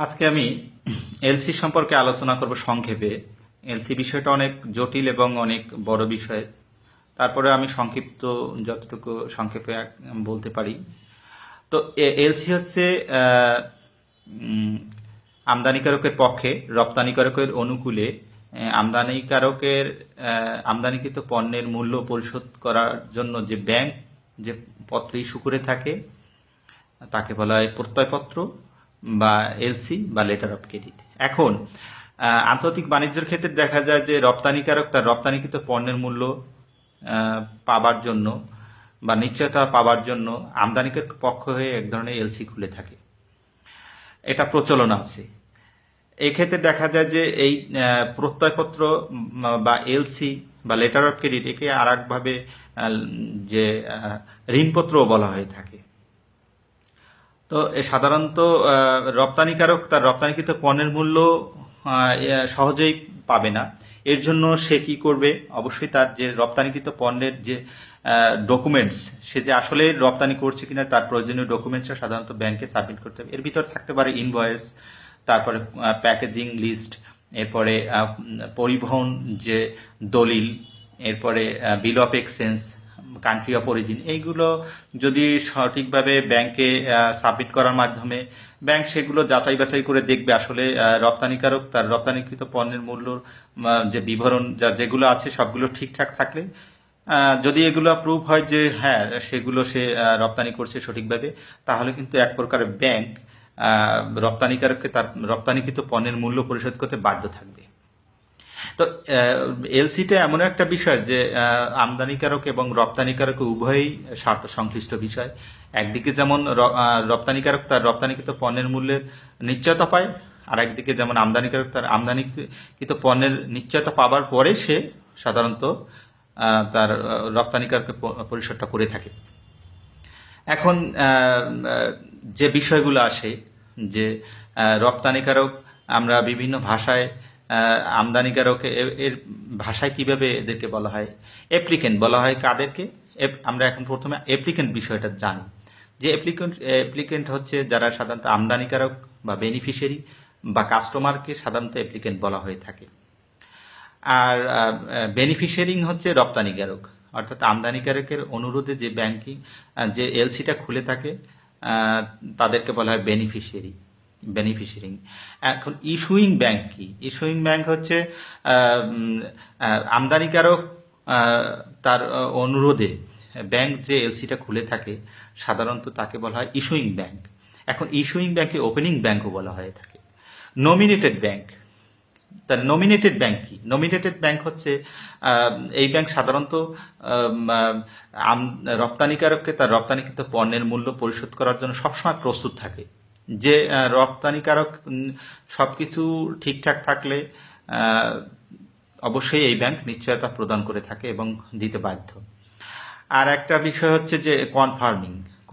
আজকে আমি এলসি সম্পর্কে আলোচনা করব সংক্ষেপে। এলসি বিষয়টা অনেক জটিল এবং অনেক বড় বিষয়। তারপরে আমি সংক্ষিপ্ত যতটুকু সংক্ষেপে বলতে পারি। তো এলসি হচ্ছে উম, আমদানিকারকের পক্ষে রপ্তানিকারকের অনুকূলে আমদানিকারকের আমদানিকৃত পণ্যের মূল্য পরিশোধ করার জন্য যে ব্যাংক যে পত্র ইস্যু করে থাকে তাকে বলা হয় প্রত্যয়পত্র বা এলসি বা লেটার অফ ক্রেডিট। এখন আন্তর্জাতিক বাণিজ্যের ক্ষেত্রে দেখা যায় যে রপ্তানিকারক তার রপ্তানিকৃত পণ্যের মূল্য পাবার জন্য বা নিশ্চয়তা পাবার জন্য আমদানিকের পক্ষ হয়ে এক ধরনের এলসি খুলে থাকে। এটা প্রচলন আছে। এই ক্ষেত্রে দেখা যায় যে এই প্রত্যয়পত্র বা এলসি বা লেটার অফ ক্রেডিট একে আর একভাবে যে ঋণপত্রও বলা হয়ে থাকে। তো সাধারণত রপ্তানিকারক তার রপ্তানিকৃত পণ্যের মূল্য সহজেই পাবে না। এর জন্য সে কি করবে? অবশ্যই তার যে রপ্তানিকৃত পণ্যের যে ডকুমেন্টস, সে যে আসলে রপ্তানি করছে কিনা তার প্রয়োজনীয় ডকুমেন্টসটা সাধারণত ব্যাংকে সাবমিট করতে হবে। এর ভিতর থাকতে পারে ইনভয়েস, তারপরে প্যাকেজিং লিস্ট, এরপরে পরিবহন যে দলিল, এরপরে বিল of exchange, country of origin. এইগুলো যদি সঠিকভাবে ব্যাংকে সাবমিট করার মাধ্যমে ব্যাংক সেগুলো যাচাই বাছাই করে দেখবে আসলে রপ্তানিকারক তার রপ্তানিকৃত পণ্যের মূল্য যে বিবরণ যেগুলো আছে সবগুলো ঠিকঠাক থাকলে, যদি এগুলো প্রুভ হয় যে হ্যাঁ সেগুলো সে রপ্তানি করছে সঠিকভাবে, তাহলে কিন্তু এক প্রকার ব্যাংক রপ্তানিকারককে তার রপ্তানিকৃত পণ্যের মূল্য পরিশোধ করতে বাধ্য থাকবে। তো এলসিটা এমন একটা বিষয় যে আমদানিকারক এবং রপ্তানিকারক উভয়ই স্বার্থ সংশ্লিষ্ট বিষয়। একদিকে যেমন রপ্তানিকারক তার রপ্তানিকৃত পণ্যের মূল্যের নিশ্চয়তা পায়, আর একদিকে যেমন আমদানিকারক তার আমদানিকৃত পণ্যের নিশ্চয়তা পাবার পরে সে সাধারণত তার রপ্তানিকারকে পরিশোধটা করে থাকে। এখন যে বিষয়গুলো আসে যে রপ্তানিকারক, আমরা বিভিন্ন ভাষায় আমদানিকারক এর ভাষায় কিভাবে এদেরকে বলা হয়? অ্যাপ্লিকেন্ট বলা হয় কাদেরকে? আমরা এখন প্রথমে অ্যাপ্লিকেন্ট বিষয়টা জানি যে অ্যাপ্লিকেন্ট হচ্ছে যারা সাধারণত আমদানিকারক বা বেনিফিশিয়ারি বা কাস্টমারকে সাধারণত অ্যাপ্লিকেন্ট বলা হয়ে থাকে। আর বেনিফিশিয়ারিং হচ্ছে রপ্তানিকারক, অর্থাৎ আমদানিকারকের অনুরোধে যে ব্যাংকিং যে এলসিটা খুলে থাকে তাদেরকে বলা হয় বেনিফিশিয়ারিং। এখন ইস্যুইং ব্যাংক কি? ইস্যুইং ব্যাংক হচ্ছে আমদানিকারক তার অনুরোধে ব্যাংক যে এলসিটা খুলে থাকে সাধারণত তাকে বলা হয় ইস্যুইং ব্যাংক। এখন ইস্যুইং ব্যাংকে ওপেনিং ব্যাংকও বলা হয়ে থাকে। নমিনেটেড ব্যাংক, তার নমিনেটেড ব্যাংক কি? নমিনেটেড ব্যাংক হচ্ছে এই ব্যাংক সাধারণত রপ্তানিকারককে তার রপ্তানিকৃত পণ্যের মূল্য পরিশোধ করার জন্য সবসময় প্রস্তুত থাকে। যে রপ্তানিকারক সবকিছু ঠিকঠাক থাকলে অবশ্যই এই ব্যাংক নিশ্চয়তা প্রদান করে থাকে এবং দিতে বাধ্য। আর একটা বিষয় হচ্ছে যে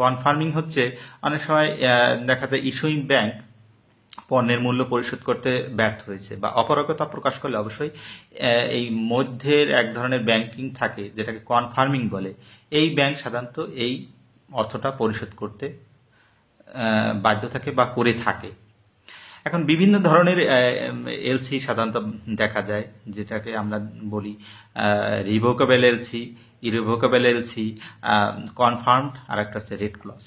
কনফার্মিং হচ্ছে অনেক সময় দেখা যায় ইস্যুইং ব্যাংক পণ্যের মূল্য পরিশোধ করতে ব্যর্থ হয়েছে বা অপারগতা প্রকাশ করলে অবশ্যই এই মধ্যের এক ধরনের ব্যাংকিং থাকে যেটাকে কনফার্মিং বলে। এই ব্যাংক সাধারণত এই অর্থটা পরিশোধ করতে বাধ্য থাকে বা করে থাকে। এখন বিভিন্ন ধরনের এলসি সাধারণত দেখা যায়, যেটাকে আমরা বলি রিভোকেবল এলসি, ইরিভোকেবল এলসি, কনফার্মড, আর একটা হচ্ছে রেড ক্লজ।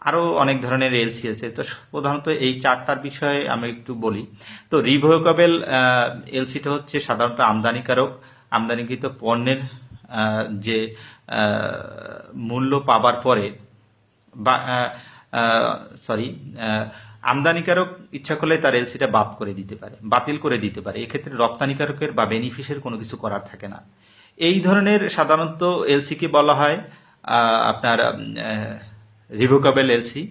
আরও অনেক ধরনের এলসি আছে। তো প্রধানত এই চারটার বিষয়ে আমি একটু বলি। তো রিভোকেবল এলসিটা হচ্ছে সাধারণত আমদানিকৃত পণ্যের যে মূল্য পাবার পরে বা আমদানিকারক ইচ্ছা করলে তার এলসিটা বাতিল করে দিতে পারে। এক্ষেত্রে রপ্তানিকারকের বা বেনিফিশিয়ারি কোনো কিছু করার থাকে না। এই ধরনের সাধারণত এলসিকে বলা হয় আপনার রিভোকেবল এলসি।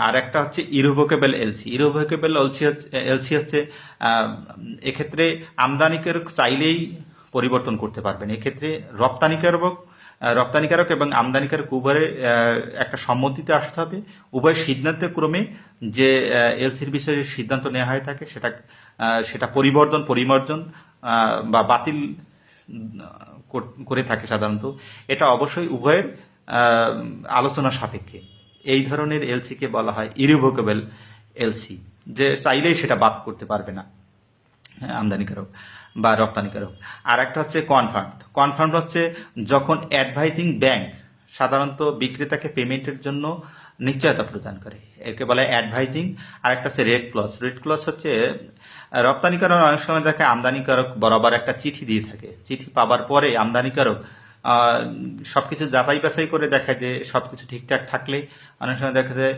আর একটা হচ্ছে ইরিভোকেবল এলসি। ইরিভোকেবল এলসি হচ্ছে এক্ষেত্রে আমদানিকারক চাইলেই পরিবর্তন করতে পারবেন। এক্ষেত্রে রপ্তানিকারক এবং আমদানিকারক উভয়ের একটা সম্মতিতে আসতে হবে। উভয় সিদ্ধান্তের ক্রমে যে এলসির বিষয়ে সিদ্ধান্ত নেওয়া হয়ে থাকে সেটা পরিমার্জন বা বাতিল করে থাকে সাধারণত। এটা অবশ্যই উভয়ের আলোচনা সাপেক্ষে। এই ধরনের এলসিকে বলা হয় ইরিভোকেবল এলসি, যে চাইলেই সেটা বাদ করতে পারবে না, হ্যাঁ, আমদানিকারক বা রপ্তানিকারক। আর একটা হচ্ছে কনফার্ম। কনফার্ম হচ্ছে যখন অ্যাডভাইজিং ব্যাংক সাধারণত বিক্রেতাকে পেমেন্টের জন্য নিশ্চয়তা প্রদান করে, একে বলে অ্যাডভাইজিং। আর একটা হচ্ছে রেড ক্লজ। রেড ক্লজ হচ্ছে রপ্তানিকারক অনেক সময় দেখে আমদানিকারক বরাবর একটা চিঠি দিয়ে থাকে, চিঠি পাবার পরে আমদানিকারক সবকিছু যাচাই বাছাই করে দেখে যে সবকিছু ঠিকঠাক থাকলে অনেক সময় দেখা যায়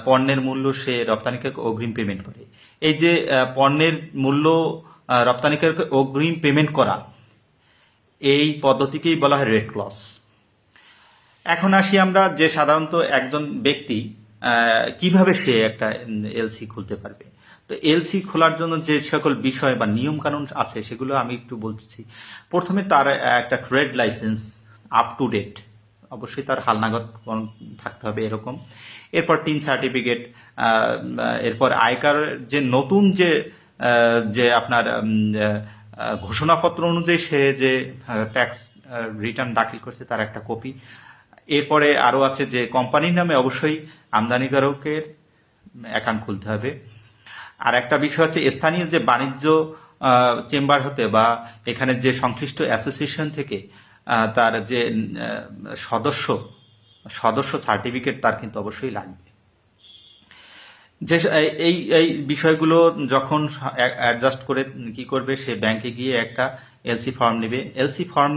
পণ্যের মূল্য সে রপ্তানিকারকে অগ্রিম পেমেন্ট করে। এই যে পণ্যের মূল্য রপ্তানিকারকে অগ্রিম পেমেন্ট করা, এই পদ্ধতিকেই বলা হয় রেড ক্লজ। এখন আসি আমরা যে সাধারণত একজন ব্যক্তি কিভাবে সে একটা এলসি খুলতে পারবে। তো এলসি খোলার জন্য যে সকল বিষয় বা নিয়ম কানুন আছে সেগুলো আমি একটু বলছি। প্রথমে তার একটা trade licence up to date, অবশ্যই তার হালনাগাদ থাকতে হবে এরকম। এরপর টিন সার্টিফিকেট, এরপর আয়কর যে নতুন যে আপনার ঘোষণাপত্র অনুযায়ী সে যে ট্যাক্স রিটার্ন দাখিল করছে তার একটা কপি। এরপরে আরো আছে যে কোম্পানির নামে অবশ্যই আমদানিকারকের অ্যাকাউন্ট খুলতে হবে। আর একটা বিষয় হচ্ছে স্থানীয় যে বাণিজ্য চেম্বার হতে বা এখানে যে সংশ্লিষ্ট অ্যাসোসিয়েশন থেকে তার যে সদস্য সার্টিফিকেট তার কিন্তু অবশ্যই লাগবে। যে এই এই বিষয়গুলো যখন অ্যাডজাস্ট করে কি করবে, সে ব্যাংকে গিয়ে একটা এলসি ফর্ম নেবে। এলসি ফর্ম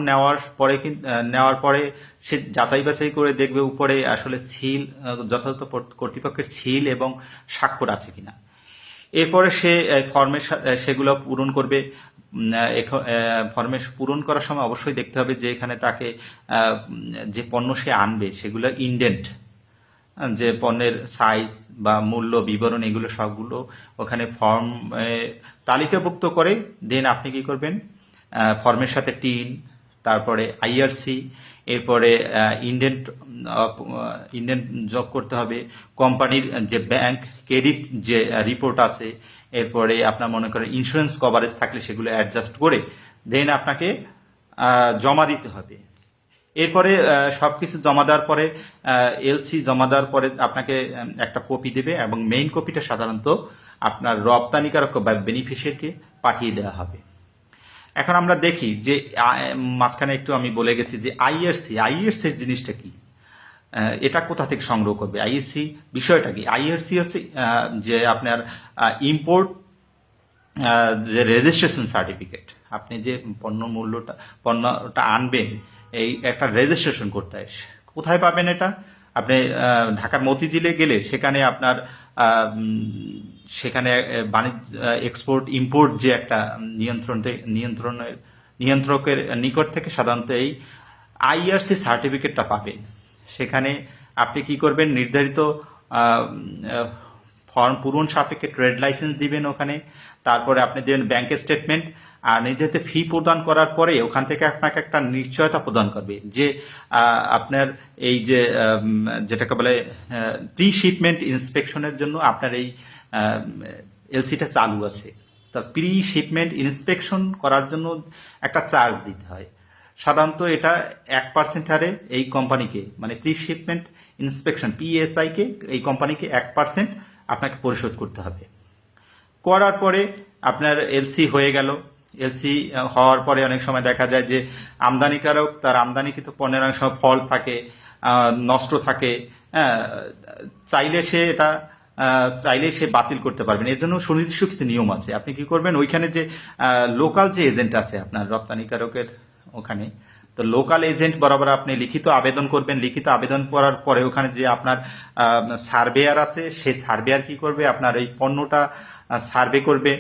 নেওয়ার পরে সে যাচাই বাছাই করে দেখবে উপরে আসলে সিল, যথাযথ কর্তৃপক্ষের সিল এবং স্বাক্ষর আছে কিনা। এরপরে সে ফর্মের সেগুলো পূরণ করবে। ফর্মে পূরণ করার সময় অবশ্যই দেখতে হবে যে এখানে তাকে যে পণ্য সে আনবে সেগুলো ইন্ডেন্ট, যে পণ্যের সাইজ বা মূল্য বিবরণ এগুলো সবগুলো ওখানে ফর্ম তালিকাভুক্ত করে দেন আপনি কি করবেন, ফর্মের সাথে টিন, তারপরে আইআরসি, এরপরে ইন্ডেন্ট যোগ করতে হবে, কোম্পানির যে ব্যাংক ক্রেডিট যে রিপোর্ট আছে, এরপরে আপনার মনে করেন ইন্স্যুরেন্স কভারেজ থাকলে সেগুলো অ্যাডজাস্ট করে দেন আপনাকে জমা দিতে হবে। এরপরে সবকিছু জমা দেওয়ার পরে এলসি জমা দেওয়ার পরে আপনাকে একটা কপি দেবে এবং মেইন কপিটা সাধারণত আপনার রপ্তানিকারক বা বেনিফিশিয়ারিকে পাঠিয়ে দেওয়া হবে। এখন আমরা দেখি যে মাঝখানে একটু আমি বলে গেছি যে আইআরসি জিনিসটা কি, এটা কোথা থেকে সংগ্রহ করবে, আইআরসি বিষয়টা কি। আইআরসি হচ্ছে যে আপনার যে রেজিস্ট্রেশন সার্টিফিকেট, আপনি যে পণ্যটা আনবেন এই একটা রেজিস্ট্রেশন করতে হয়। কোথায় পাবেন এটা? আপনি ঢাকার মতিঝিলে গেলে সেখানে আপনার সেখানে বাণিজ্য এক্সপোর্ট ইম্পোর্ট যে একটা নিয়ন্ত্রকের নিকট থেকে সাধারণত এই আইআরসি সার্টিফিকেটটা পাবেন। সেখানে আপনি কি করবেন, নির্ধারিত ফর্ম পূরণ সাপেক্ষে ট্রেড লাইসেন্স দিবেন ওখানে, তারপরে আপনি দেবেন ব্যাংকের স্টেটমেন্ট, আর নির্ধারিত ফি প্রদান করার পরে ওখান থেকে আপনাকে একটা নিশ্চয়তা প্রদান করবে যে আপনার এই যে যেটাকে বলে প্রি শিপমেন্ট ইন্সপেকশনের জন্য আপনার এই এলসিটা চালু আছে। তা প্রি শিপমেন্ট ইন্সপেকশন করার জন্য একটা চার্জ দিতে হয়। সাধারণত এটা 1% হারে এই কোম্পানিকে, মানে প্রি শিপমেন্ট ইন্সপেকশন পিএসআই কে এই কোম্পানিকে 1% আপনাকে পরিশোধ করতে হবে। করার পরে আপনার এলসি হয়ে গেল। এলসি হওয়ার পরে অনেক সময় দেখা যায় যে আমদানিকারক তার আমদানিকৃত পণ্যের অনেক সময় ফল থাকে, নষ্ট থাকে, চাইলে সে বাতিল করতে পারবেন। এর জন্য সুনির্দিষ্ট কিছু নিয়ম আছে। আপনি কি করবেন, ওইখানে যে লোকাল যে এজেন্ট আছে আপনার রপ্তানিকারকের ওখানে, তো লোকাল এজেন্ট বরাবর আপনি লিখিত আবেদন করবেন। লিখিত আবেদন করার পরে ওখানে যে আপনার সার্ভেয়ার আছে, সেই সার্ভেয়ার কি করবে, আপনার এই পণ্যটা সার্ভে করবে,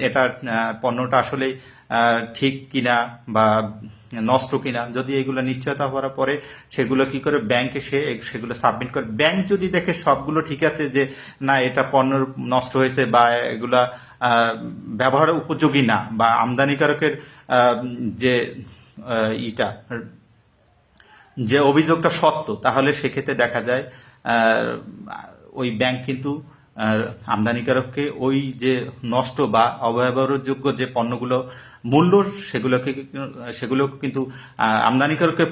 এটা পণ্যটা আসলে ঠিক কিনা বা নষ্ট কিনা। যদি এগুলো নিশ্চয়তা হওয়ার পরে সেগুলো কি করে ব্যাংকে সেগুলো সাবমিট করে। ব্যাংক যদি দেখে সবগুলো ঠিক আছে, যে না এটা পণ্য নষ্ট হয়েছে বা এগুলা ব্যবহার উপযোগী না, বা আমদানিকারকের যে অভিযোগটা সত্য, তাহলে সেক্ষেত্রে দেখা যায় ওই ব্যাংক কিন্তু আমদানিকারককে ওই যে নষ্ট বা অব্যবহারযোগ্য যে পণ্যগুলো মূল্য সেগুলো কিন্তু আমদানিকারককে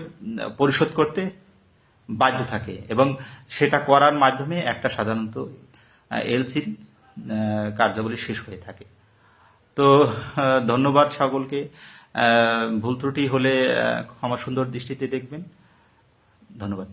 পরিশোধ করতে বাধ্য থাকে, এবং সেটা করার মাধ্যমে একটা সাধারণত এলসির কার্যাবলী শেষ হয়ে থাকে। তো ধন্যবাদ সকলকে। ভুল ত্রুটি হলে ক্ষমা সুন্দর দৃষ্টিতে দেখবেন। ধন্যবাদ।